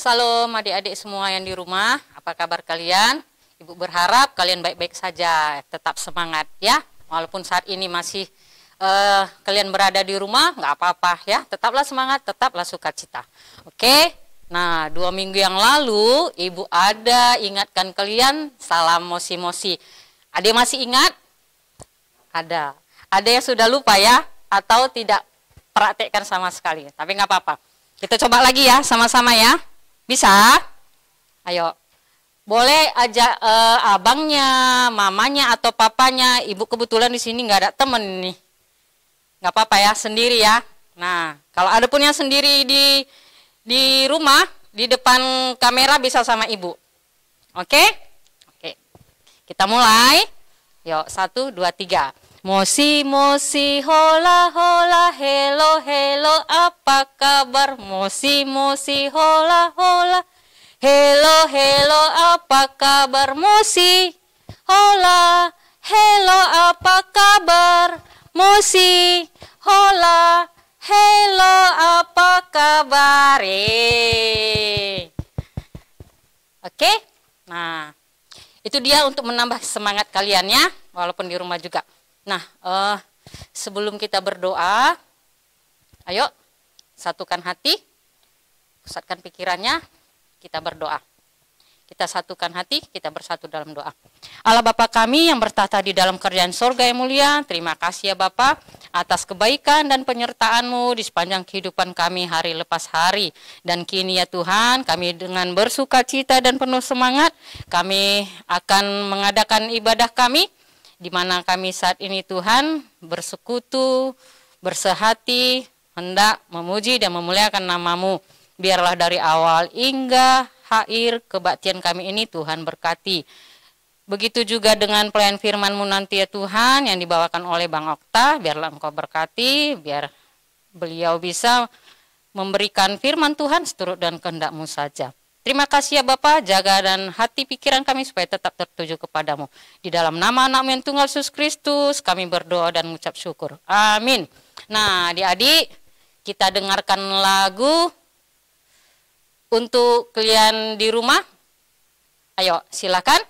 Salam adik-adik semua yang di rumah, apa kabar kalian? Ibu berharap kalian baik-baik saja, tetap semangat ya. Walaupun saat ini masih kalian berada di rumah, nggak apa-apa ya. Tetaplah semangat, tetaplah sukacita. Oke, nah 2 minggu yang lalu Ibu ada ingatkan kalian salam mosi-mosi. Adik masih ingat? Ada. Ada yang sudah lupa ya? Atau tidak praktekkan sama sekali? Tapi nggak apa-apa. Kita coba lagi ya, sama-sama ya. Bisa? Ayo. Boleh ajak abangnya, mamanya, atau papanya. Ibu kebetulan di sini nggak ada temen nih. Nggak apa-apa ya, sendiri ya. Nah, kalau ada pun yang sendiri di rumah, di depan kamera bisa sama ibu. Oke? Oke. Kita mulai. Yuk, 1, 2, 3. Mosi, mosi, hola, hola, hello, hello, apa kabar? Mosi, mosi, hola, hola, hello, hello, apa kabar? Mosi, hola, hello, apa kabar? Mosi, hola, hello, apa kabar? Oke, nah itu dia untuk menambah semangat kalian ya, walaupun di rumah juga. Nah, sebelum kita berdoa, ayo satukan hati, pusatkan pikirannya, kita berdoa. Kita satukan hati, kita bersatu dalam doa. Allah Bapa kami yang bertata di dalam kerajaan sorga yang mulia, terima kasih ya Bapa atas kebaikan dan penyertaan-Mu di sepanjang kehidupan kami hari lepas hari. Dan kini ya Tuhan, kami dengan bersuka cita dan penuh semangat, kami akan mengadakan ibadah kami, di mana kami saat ini Tuhan bersekutu, bersehati, hendak memuji dan memuliakan nama-Mu. Biarlah dari awal hingga akhir kebaktian kami ini Tuhan berkati. Begitu juga dengan pelayan firman-Mu nanti ya Tuhan yang dibawakan oleh Bang Okta, biarlah Engkau berkati, biar beliau bisa memberikan firman Tuhan seturut dan kehendak-Mu saja. Terima kasih ya Bapa, jaga dan hati pikiran kami supaya tetap tertuju kepadamu. Di dalam nama anak-Mu yang tunggal Yesus Kristus, kami berdoa dan mengucap syukur. Amin. Nah adik-adik, kita dengarkan lagu untuk kalian di rumah. Ayo silakan.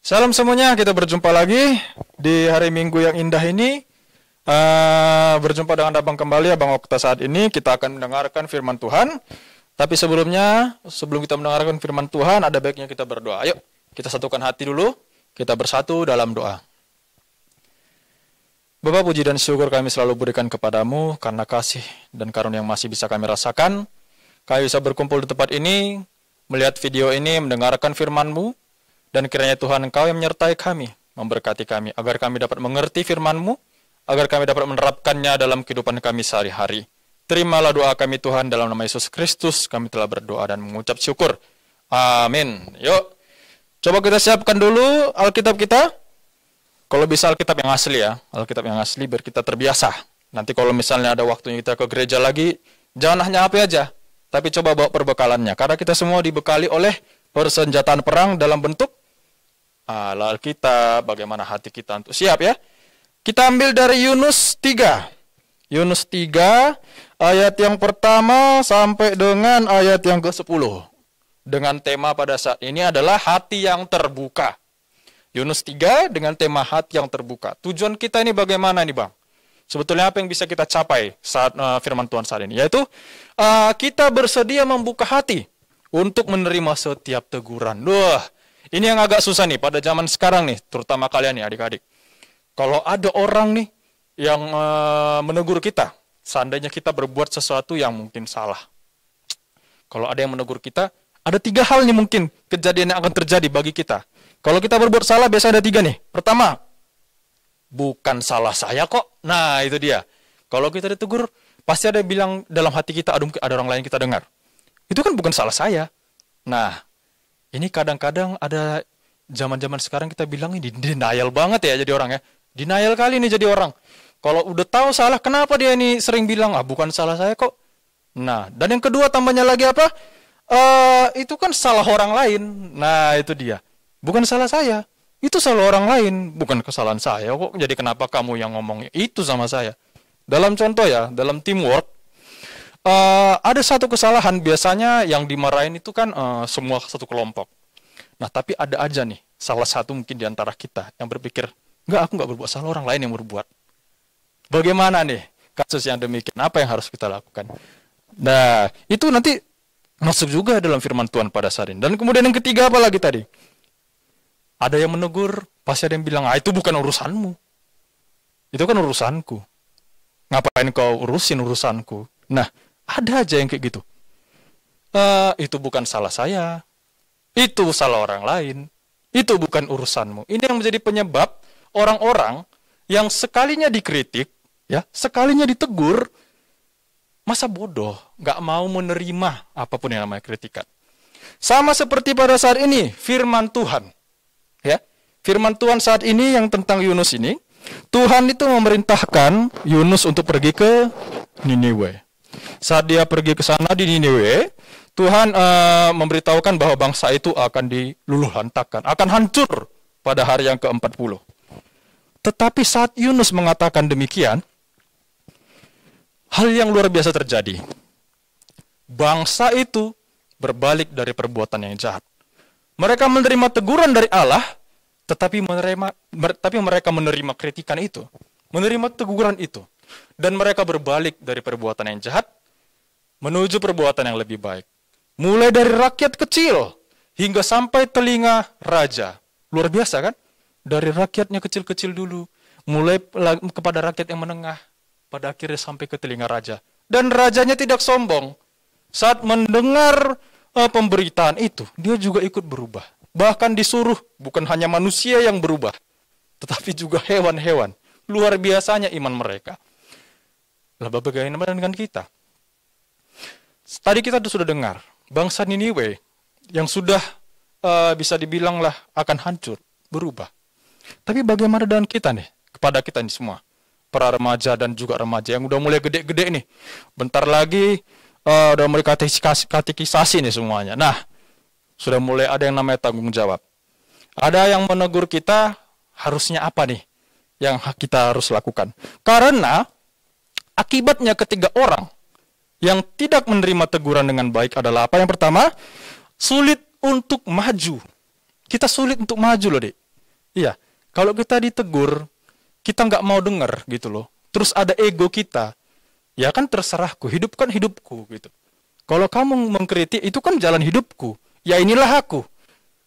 Salam semuanya, kita berjumpa lagi di hari Minggu yang indah ini. Berjumpa dengan Abang kembali, Abang Okta. Saat ini kita akan mendengarkan firman Tuhan. Tapi sebelumnya, sebelum kita mendengarkan firman Tuhan, ada baiknya kita berdoa. Ayo, kita satukan hati dulu, kita bersatu dalam doa. Bapa, puji dan syukur kami selalu berikan kepadamu karena kasih dan karunia yang masih bisa kami rasakan. Kami bisa berkumpul di tempat ini, melihat video ini, mendengarkan firman-Mu, dan kiranya Tuhan Engkau yang menyertai kami, memberkati kami, agar kami dapat mengerti firman-Mu, agar kami dapat menerapkannya dalam kehidupan kami sehari-hari. Terimalah doa kami Tuhan, dalam nama Yesus Kristus, kami telah berdoa dan mengucap syukur. Amin. Yuk, coba kita siapkan dulu Alkitab kita. Kalau bisa Alkitab yang asli ya, Alkitab yang asli biar kita terbiasa. Nanti kalau misalnya ada waktunya kita ke gereja lagi, jangan hanya HP aja, tapi coba bawa perbekalannya. Karena kita semua dibekali oleh persenjataan perang dalam bentuk Alkitab, bagaimana hati kita untuk siap ya. Kita ambil dari Yunus 3. Yunus 3, ayat yang pertama sampai dengan ayat yang ke-10. Dengan tema pada saat ini adalah hati yang terbuka. Yunus 3 dengan tema hati yang terbuka. Tujuan kita ini bagaimana nih Bang? Sebetulnya apa yang bisa kita capai saat firman Tuhan saat ini? Yaitu kita bersedia membuka hati untuk menerima setiap teguran. Wah, ini yang agak susah nih pada zaman sekarang nih, terutama kalian nih adik-adik. Kalau ada orang nih yang menegur kita, seandainya kita berbuat sesuatu yang mungkin salah. Kalau ada yang menegur kita, ada 3 hal nih mungkin kejadian yang akan terjadi bagi kita. Kalau kita berbuat salah, biasanya ada 3 nih. Pertama, bukan salah saya kok. Nah, itu dia. Kalau kita ditegur, pasti ada yang bilang dalam hati kita, aduh, ada orang lain kita dengar. Itu kan bukan salah saya. Nah, ini kadang-kadang ada zaman-zaman sekarang kita bilang ini denial banget ya jadi orang ya. Denial kali ini jadi orang. Kalau udah tahu salah, kenapa dia ini sering bilang, bukan salah saya kok. Nah, dan yang kedua tambahnya lagi apa? Itu kan salah orang lain. Nah, itu dia. Bukan salah saya, itu salah orang lain, bukan kesalahan saya kok. Jadi kenapa kamu yang ngomong itu sama saya? Dalam contoh ya, dalam teamwork, ada satu kesalahan biasanya yang dimarahin itu kan semua satu kelompok. Nah, tapi ada aja nih, salah satu mungkin di antara kita yang berpikir, enggak, aku enggak berbuat salah, orang lain yang berbuat. Bagaimana nih kasus yang demikian? Apa yang harus kita lakukan? Nah, itu nanti masuk juga dalam firman Tuhan pada saat ini. Dan kemudian yang ketiga apa lagi tadi? Ada yang menegur, pasti ada yang bilang, itu bukan urusanmu. Itu kan urusanku. Ngapain kau urusin urusanku? Nah, ada aja yang kayak gitu. Itu bukan salah saya. Itu salah orang lain. Itu bukan urusanmu. Ini yang menjadi penyebab orang-orang yang sekalinya dikritik, ya, sekalinya ditegur, masa bodoh, nggak mau menerima apapun yang namanya kritikan. Sama seperti pada saat ini, firman Tuhan. Ya, firman Tuhan saat ini yang tentang Yunus ini, Tuhan itu memerintahkan Yunus untuk pergi ke Niniwe. Saat dia pergi ke sana di Niniwe, Tuhan memberitahukan bahwa bangsa itu akan diluluhlantakkan, akan hancur pada hari yang ke-40. Tetapi saat Yunus mengatakan demikian, hal yang luar biasa terjadi. Bangsa itu berbalik dari perbuatan yang jahat. Mereka menerima teguran dari Allah, tetapi mereka menerima kritikan itu, menerima teguran itu, dan mereka berbalik dari perbuatan yang jahat menuju perbuatan yang lebih baik. Mulai dari rakyat kecil hingga sampai telinga raja. Luar biasa kan? Dari rakyatnya kecil-kecil dulu, mulai kepada rakyat yang menengah, pada akhirnya sampai ke telinga raja. Dan rajanya tidak sombong. Saat mendengar pemberitaan itu, dia juga ikut berubah. Bahkan disuruh, bukan hanya manusia yang berubah, tetapi juga hewan-hewan. Luar biasanya iman mereka. Lah bagaimana dengan kita? Tadi kita sudah dengar, bangsa Niniwe yang sudah bisa dibilang lah akan hancur, berubah. Tapi bagaimana dengan kita nih? Kepada kita nih semua, para remaja dan juga remaja yang udah mulai gede-gede nih. Bentar lagi udah mulai katekisasi nih semuanya. Nah, sudah mulai ada yang namanya tanggung jawab. Ada yang menegur kita, harusnya apa nih yang kita harus lakukan? Karena akibatnya ketiga orang yang tidak menerima teguran dengan baik adalah apa? Yang pertama, sulit untuk maju. Kita sulit untuk maju loh, Dek. Iya, kalau kita ditegur, kita nggak mau dengar gitu loh. Terus ada ego kita. Ya kan terserahku, hidup kan hidupku gitu. Kalau kamu mengkritik, itu kan jalan hidupku. Ya inilah aku.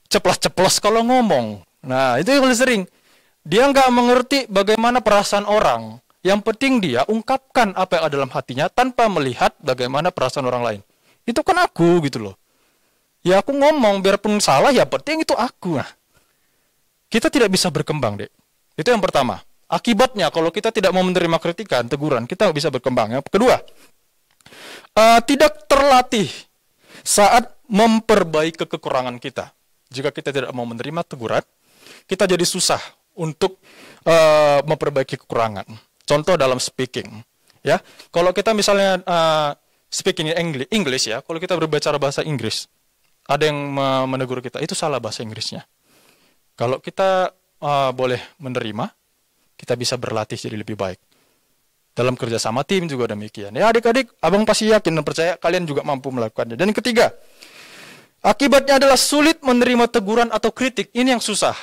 Ceplos-ceplos kalau ngomong. Nah, itu yang paling sering. Dia nggak mengerti bagaimana perasaan orang. Yang penting dia ungkapkan apa yang ada dalam hatinya tanpa melihat bagaimana perasaan orang lain. Itu kan aku gitu loh. Ya aku ngomong biarpun salah ya penting itu aku. Nah, kita tidak bisa berkembang, Dek. Itu yang pertama. Akibatnya kalau kita tidak mau menerima kritikan, teguran, kita nggak bisa berkembang. Yang kedua, tidak terlatih saat memperbaiki kekurangan kita. Jika kita tidak mau menerima teguran, kita jadi susah untuk memperbaiki kekurangan. Contoh dalam speaking, ya. Kalau kita misalnya speaking English ya, kalau kita berbicara bahasa Inggris, ada yang menegur kita, itu salah bahasa Inggrisnya. Kalau kita boleh menerima, kita bisa berlatih jadi lebih baik. Dalam kerja sama tim juga demikian. Ya adik-adik, abang pasti yakin dan percaya kalian juga mampu melakukannya. Dan yang ketiga, akibatnya adalah sulit menerima teguran atau kritik. Ini yang susah.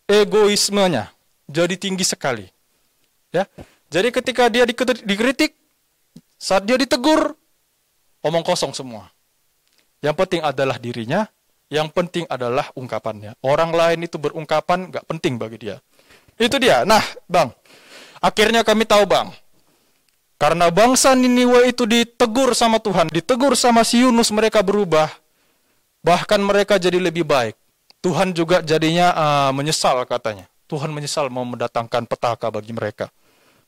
Egoismenya jadi tinggi sekali. Ya. Jadi ketika dia dikritik, saat dia ditegur, omong kosong semua. Yang penting adalah dirinya, yang penting adalah ungkapannya. Orang lain itu berungkapan gak penting bagi dia. Itu dia. Nah, Bang, akhirnya kami tahu, Bang. Karena bangsa Niniwe itu ditegur sama Tuhan, ditegur sama si Yunus, mereka berubah. Bahkan mereka jadi lebih baik. Tuhan juga jadinya menyesal katanya. Tuhan menyesal mau mendatangkan petaka bagi mereka.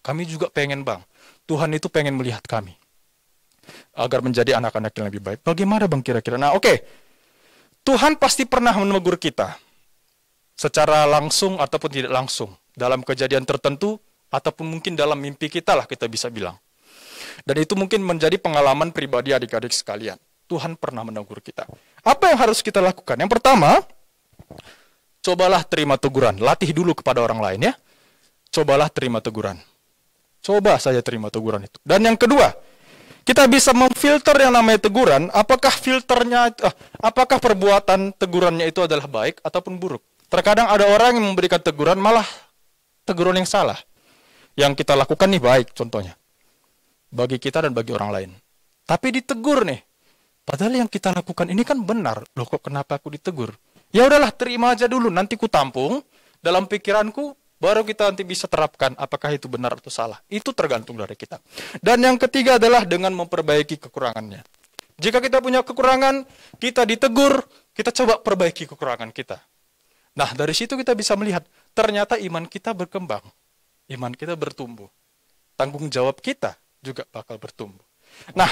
Kami juga pengen, Bang. Tuhan itu pengen melihat kami. Agar menjadi anak-anak yang lebih baik. Bagaimana, Bang, kira-kira? Nah, oke. Tuhan pasti pernah menegur kita. Secara langsung ataupun tidak langsung. Dalam kejadian tertentu, ataupun mungkin dalam mimpi kita lah kita bisa bilang. Dan itu mungkin menjadi pengalaman pribadi adik-adik sekalian. Tuhan pernah menegur kita. Apa yang harus kita lakukan? Yang pertama, cobalah terima teguran. Latih dulu kepada orang lain ya. Cobalah terima teguran. Coba saja terima teguran itu. Dan yang kedua, kita bisa memfilter yang namanya teguran. Apakah perbuatan tegurannya itu adalah baik ataupun buruk. Terkadang ada orang yang memberikan teguran malah teguran yang salah. Yang kita lakukan nih baik contohnya. Bagi kita dan bagi orang lain. Tapi ditegur nih. Padahal yang kita lakukan ini kan benar. Loh kok kenapa aku ditegur? Ya udahlah terima aja dulu. Nanti ku tampung dalam pikiranku. Baru kita nanti bisa terapkan apakah itu benar atau salah. Itu tergantung dari kita. Dan yang ketiga adalah dengan memperbaiki kekurangannya. Jika kita punya kekurangan, kita ditegur, kita coba perbaiki kekurangan kita. Nah dari situ kita bisa melihat. Ternyata iman kita berkembang. Iman kita bertumbuh. Tanggung jawab kita juga bakal bertumbuh. Nah,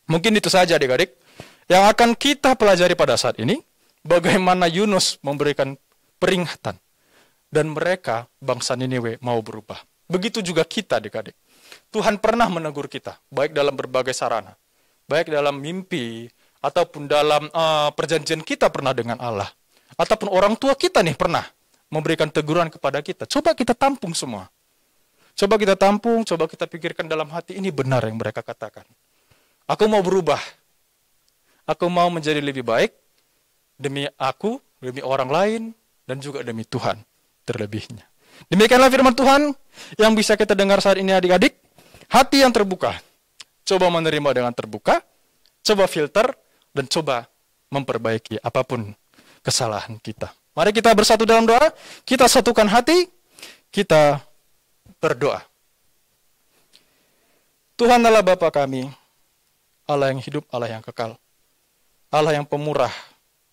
mungkin itu saja adik-adik. Yang akan kita pelajari pada saat ini. Bagaimana Yunus memberikan peringatan. Dan mereka, bangsa Niniwe, mau berubah. Begitu juga kita adik-adik. Tuhan pernah menegur kita. Baik dalam berbagai sarana. Baik dalam mimpi. Ataupun dalam perjanjian kita pernah dengan Allah. Ataupun orang tua kita nih pernah memberikan teguran kepada kita. Coba kita tampung semua. Coba kita tampung, coba kita pikirkan dalam hati, ini benar yang mereka katakan. Aku mau berubah. Aku mau menjadi lebih baik. Demi aku, demi orang lain, dan juga demi Tuhan terlebihnya. Demikianlah firman Tuhan yang bisa kita dengar saat ini adik-adik. Hati yang terbuka. Coba menerima dengan terbuka. Coba filter, dan coba memperbaiki apapun kesalahan kita. Mari kita bersatu dalam doa, kita satukan hati, kita berdoa. Tuhan Allah Bapa kami, Allah yang hidup, Allah yang kekal, Allah yang pemurah,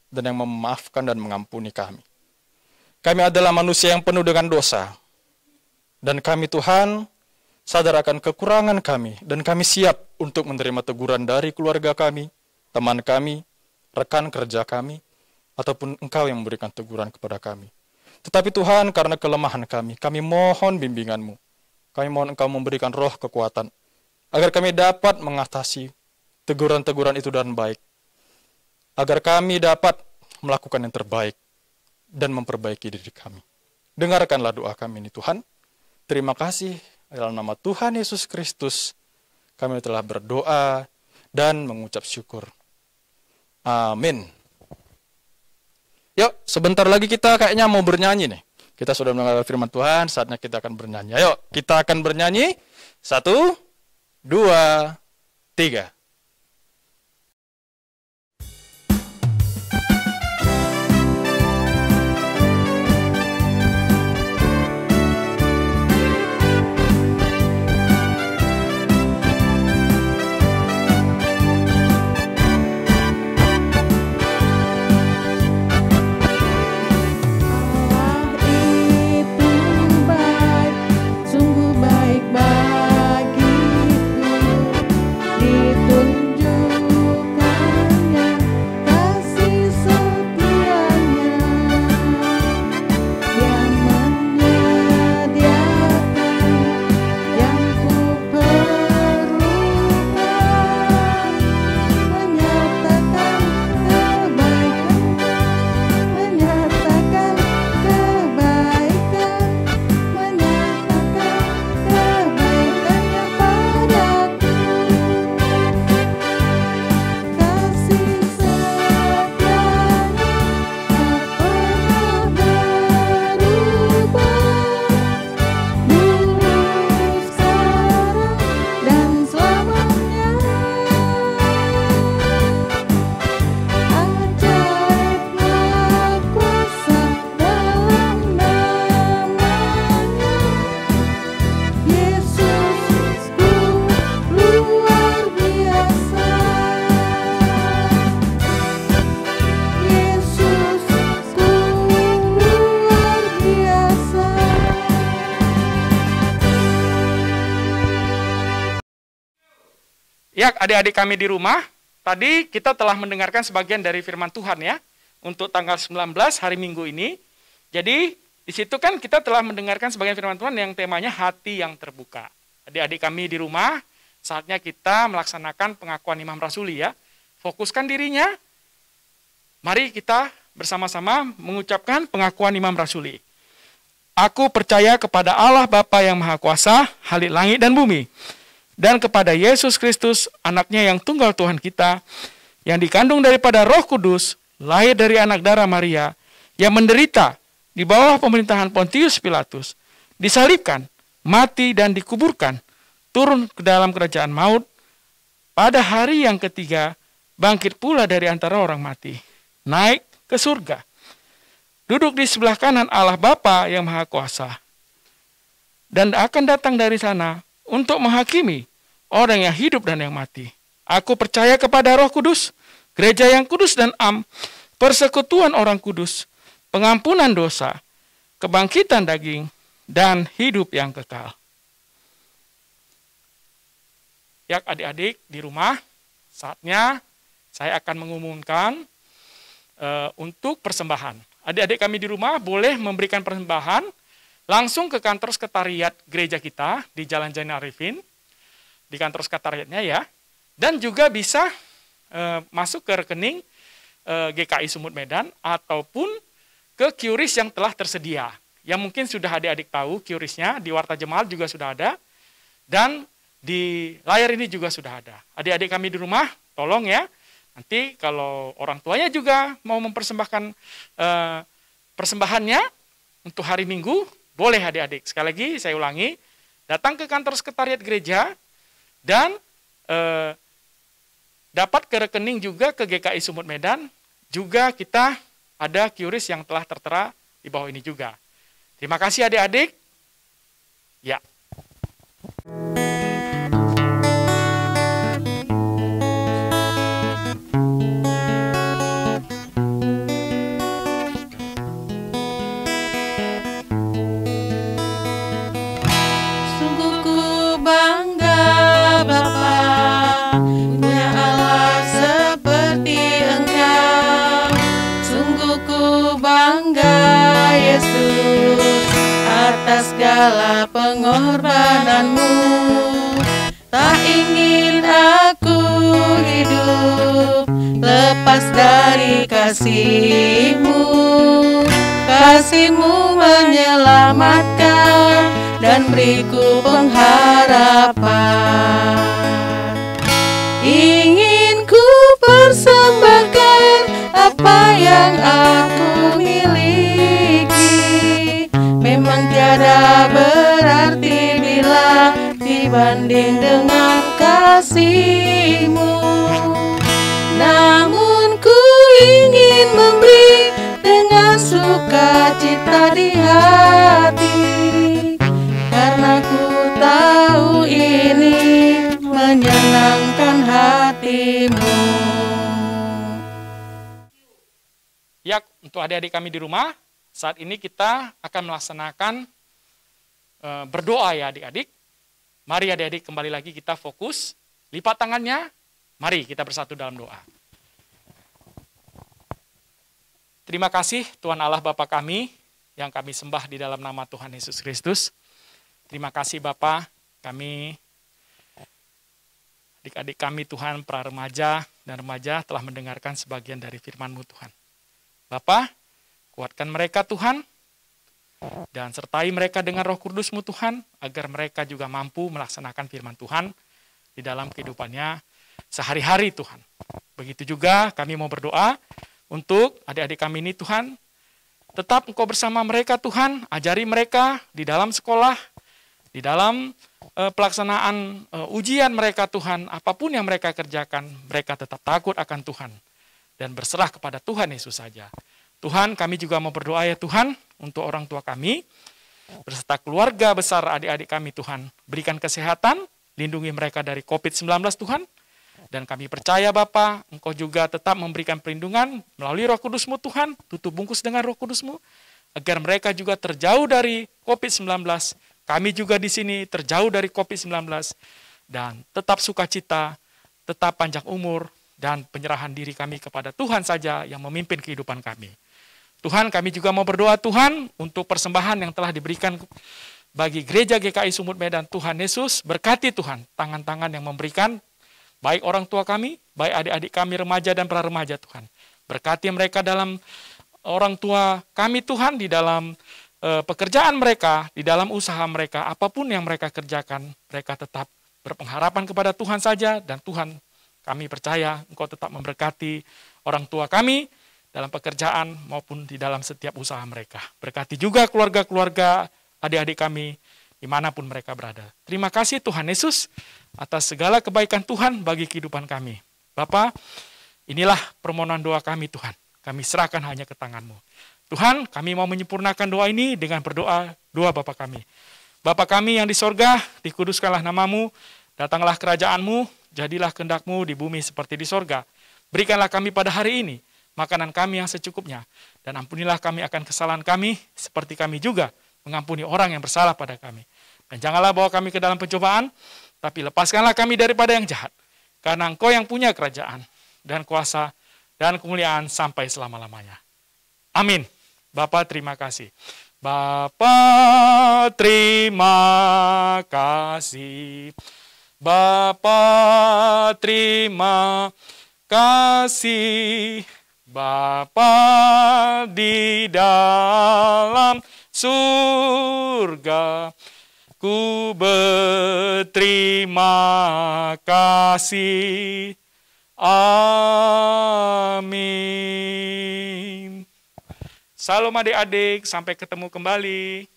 dan yang memaafkan dan mengampuni kami. Kami adalah manusia yang penuh dengan dosa, dan kami Tuhan, sadar akan kekurangan kami, dan kami siap untuk menerima teguran dari keluarga kami, teman kami, rekan kerja kami, ataupun Engkau yang memberikan teguran kepada kami. Tetapi Tuhan, karena kelemahan kami mohon bimbingan-Mu. Kami mohon Engkau memberikan roh kekuatan, agar kami dapat mengatasi teguran-teguran itu dengan baik. Agar kami dapat melakukan yang terbaik, dan memperbaiki diri kami. Dengarkanlah doa kami ini Tuhan. Terima kasih, dalam nama Tuhan Yesus Kristus, kami telah berdoa dan mengucap syukur. Amin. Yuk, sebentar lagi kita kayaknya mau bernyanyi nih. Kita sudah mendengar firman Tuhan, saatnya kita akan bernyanyi. Ayo, kita akan bernyanyi. 1, 2, 3. Ya, adik-adik kami di rumah, tadi kita telah mendengarkan sebagian dari firman Tuhan ya, untuk tanggal 19 hari Minggu ini. Jadi, di situ kan kita telah mendengarkan sebagian firman Tuhan yang temanya hati yang terbuka. Adik-adik kami di rumah, saatnya kita melaksanakan pengakuan imam rasuli ya. Fokuskan dirinya, mari kita bersama-sama mengucapkan pengakuan imam rasuli. Aku percaya kepada Allah Bapa yang Maha Kuasa, Khalik langit dan bumi, dan kepada Yesus Kristus, anaknya yang tunggal Tuhan kita, yang dikandung daripada Roh Kudus, lahir dari anak darah Maria, yang menderita di bawah pemerintahan Pontius Pilatus, disalibkan, mati dan dikuburkan, turun ke dalam kerajaan maut, pada hari yang ketiga, bangkit pula dari antara orang mati, naik ke surga, duduk di sebelah kanan Allah Bapa yang Maha Kuasa, dan akan datang dari sana untuk menghakimi orang yang hidup dan yang mati. Aku percaya kepada Roh Kudus, gereja yang kudus dan persekutuan orang kudus, pengampunan dosa, kebangkitan daging, dan hidup yang kekal. Ya, adik-adik di rumah, saatnya saya akan mengumumkan untuk persembahan. Adik-adik kami di rumah boleh memberikan persembahan langsung ke kantor sekretariat gereja kita di Jalan Zainal Arifin, di kantor sekretariatnya ya, dan juga bisa masuk ke rekening GKI Sumut Medan ataupun ke QRIS yang telah tersedia. Yang mungkin sudah adik-adik tahu QRIS-nya, di Warta Jemaat juga sudah ada, dan di layar ini juga sudah ada. Adik-adik kami di rumah, tolong ya, nanti kalau orang tuanya juga mau mempersembahkan persembahannya untuk hari Minggu, boleh adik-adik. Sekali lagi saya ulangi, datang ke kantor sekretariat gereja dan dapat ke rekening juga ke GKI Sumut Medan. Juga kita ada QRIS yang telah tertera di bawah ini juga. Terima kasih adik-adik. Ya. Atas segala pengorbananmu, tak ingin aku hidup lepas dari kasih-Mu. Kasih-Mu menyelamatkan dan beriku pengharapan. Ingin ku persembahkan apa yang aku miliki, memang tiada berarti bila dibanding dengan kasih-Mu. Namun ku ingin memberi dengan sukacita di hati, karena ku tahu ini menyenangkan hati-Mu. Ya, untuk adik-adik kami di rumah, saat ini kita akan melaksanakan berdoa ya adik-adik. Mari adik-adik kembali lagi kita fokus, lipat tangannya, mari kita bersatu dalam doa. Terima kasih Tuhan Allah Bapa kami yang kami sembah di dalam nama Tuhan Yesus Kristus. Terima kasih Bapa, kami adik-adik kami Tuhan, para remaja dan remaja telah mendengarkan sebagian dari firman-Mu Tuhan. Bapa, kuatkan mereka Tuhan, dan sertai mereka dengan Roh Kudus-Mu Tuhan, agar mereka juga mampu melaksanakan firman Tuhan di dalam kehidupannya sehari-hari Tuhan. Begitu juga kami mau berdoa untuk adik-adik kami ini Tuhan, tetap Engkau bersama mereka Tuhan, ajari mereka di dalam sekolah, di dalam pelaksanaan ujian mereka Tuhan, apapun yang mereka kerjakan, mereka tetap takut akan Tuhan dan berserah kepada Tuhan Yesus saja. Tuhan, kami juga mau berdoa ya Tuhan, untuk orang tua kami, beserta keluarga besar adik-adik kami Tuhan. Berikan kesehatan, lindungi mereka dari COVID-19 Tuhan. Dan kami percaya Bapa, Engkau juga tetap memberikan perlindungan melalui Roh Kudus-Mu Tuhan, tutup bungkus dengan Roh Kudus-Mu, agar mereka juga terjauh dari COVID-19. Kami juga di sini terjauh dari COVID-19, dan tetap sukacita, tetap panjang umur, dan penyerahan diri kami kepada Tuhan saja yang memimpin kehidupan kami. Tuhan, kami juga mau berdoa Tuhan untuk persembahan yang telah diberikan bagi Gereja GKI Sumut Medan. Tuhan Yesus, berkati Tuhan tangan-tangan yang memberikan, baik orang tua kami, baik adik-adik kami remaja dan pra remaja Tuhan. Berkati mereka dalam orang tua kami Tuhan, di dalam pekerjaan mereka, di dalam usaha mereka, apapun yang mereka kerjakan, mereka tetap berpengharapan kepada Tuhan saja, dan Tuhan, kami percaya Engkau tetap memberkati orang tua kami dalam pekerjaan maupun di dalam setiap usaha mereka. Berkati juga keluarga-keluarga adik-adik kami dimanapun mereka berada. Terima kasih Tuhan Yesus atas segala kebaikan Tuhan bagi kehidupan kami. Bapa, inilah permohonan doa kami Tuhan. Kami serahkan hanya ke tangan-Mu. Tuhan, kami mau menyempurnakan doa ini dengan berdoa doa Bapa kami. Bapa kami yang di sorga, dikuduskanlah nama-Mu, datanglah kerajaan-Mu, jadilah kehendak-Mu di bumi seperti di sorga. Berikanlah kami pada hari ini makanan kami yang secukupnya, dan ampunilah kami akan kesalahan kami, seperti kami juga mengampuni orang yang bersalah pada kami. Dan janganlah bawa kami ke dalam pencobaan, tapi lepaskanlah kami daripada yang jahat, karena Engkau yang punya kerajaan, dan kuasa, dan kemuliaan sampai selama-lamanya. Amin. Bapa, terima kasih. Bapa, terima kasih. Bapa, terima kasih. Bapa di dalam surga, ku berterima kasih. Amin. Salam adik-adik, sampai ketemu kembali.